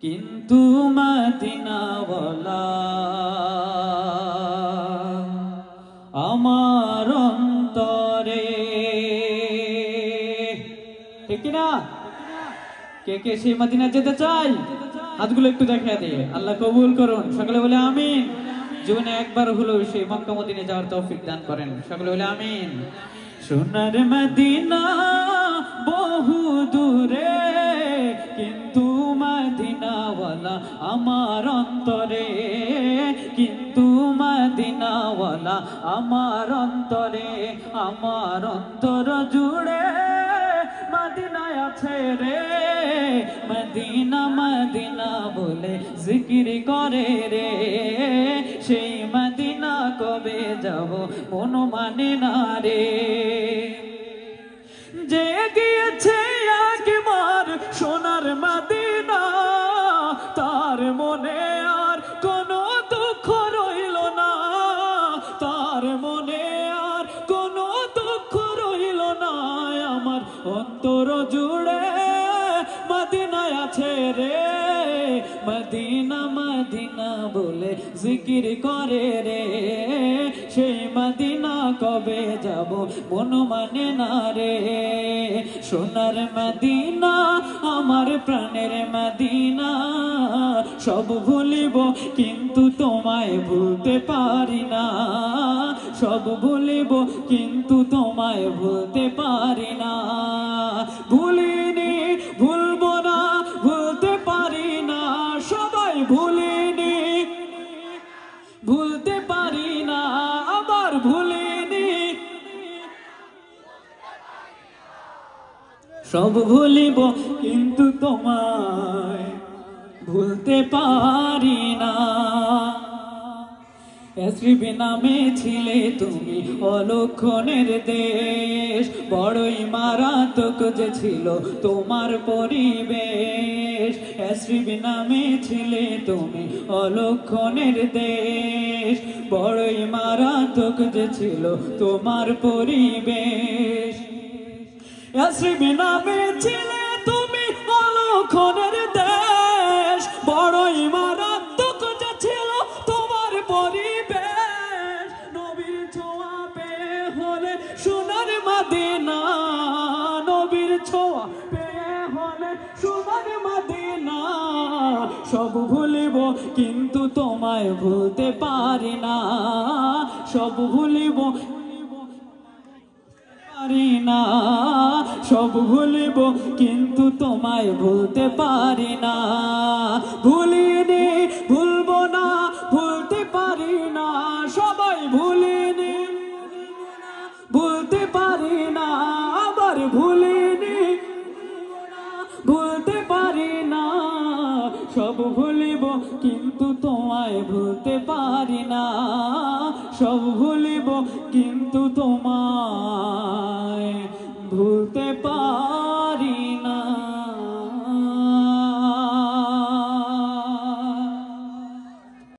কিন্তু মদিনাওয়ালা আমার অন্তরে। ঠিক না? কে কে সেই মদিনা যেতে চাই? হাতগুলো একটু দেখা দিয়ে আল্লাহ কবুল করুন। সকলে বলে আমিন। জীবনে একবার হলো সেই মক্কা মদিনা যাওয়ার তৌফিক দান করেন। সকলে বলে আমিন। সোনার মদিনা বহু দূরে, কিন্তু মদিনাওয়ালা আমার অন্তরে, কিন্তু মদিনাওয়ালা আমার অন্তরে। আমার অন্তর জুড়ে মদিনায় আছে রে, মদিনা মদিনা বলে জিকির করে রে। সেই মদিনা কবে যাব মন মানে না রে। যে গিয়েছে একবার সোনার মদিনা, তার মনে আর কোনো দুঃখ রইল না, তার মনে আর কোনো দুঃখ রইল না। আমার অন্তর জুড়ে মদিনায় আছে রে, মদিনা মদিনা বলে জিকির করে রে। সেই মদিনা কবে যাব মন মানে না রে। সোনার মদিনা আমার প্রাণের মদিনা, সব ভুলিব কিন্তু তোমায় ভুলতে পারি না, সব ভুলিব কিন্তু তোমায় ভুলতে পারি না। ভুলিনি ভুলবো না, ভুলতে পারি না, সবাই ভুলিনি ভুলতে পারি না, আবার ভুলিনি সব ভুলিব কিন্তু তোমায় ভুলতে পারি না। এসরিবি নামে ছিলে তুমি অলক্ষণের দেশ, বড়ই মারাত্মক যে ছিল তোমার পরিবেশ। এসরিবি নামে ছিলে তুমি অলক্ষণের দেশ, বড়ই মারাত্মক যে ছিল তোমার পরিবেশ। এসরিবি নামে ছিলে তুমি অলক্ষণের দেশ, বড়ই মারাত্মক যে ছিল তোমার পরিবেশ। নবীর ছোঁয়া পেয়ে হলে সোনার মদিনা, নবীর ছোঁয়া পেয়ে হলে সোনার মদিনা। সব ভুলিব কিন্তু তোমায় ভুলতে পারি না, সব ভুলিব পারি না, সব ভুলিব কিন্তু তোমায় ভুলতে পারি না। ভুলিনি ভুলবো না, ভুলতে পারি না, সবাই ভুলিনি ভুলতে পারি না, আবার ভুলিনি ভুলতে পারি না। সব ভুলিব কিন্তু তোমায় ভুলতে পারি না, সব ভুলিব কিন্তু তোমায় ভুলতে পারি।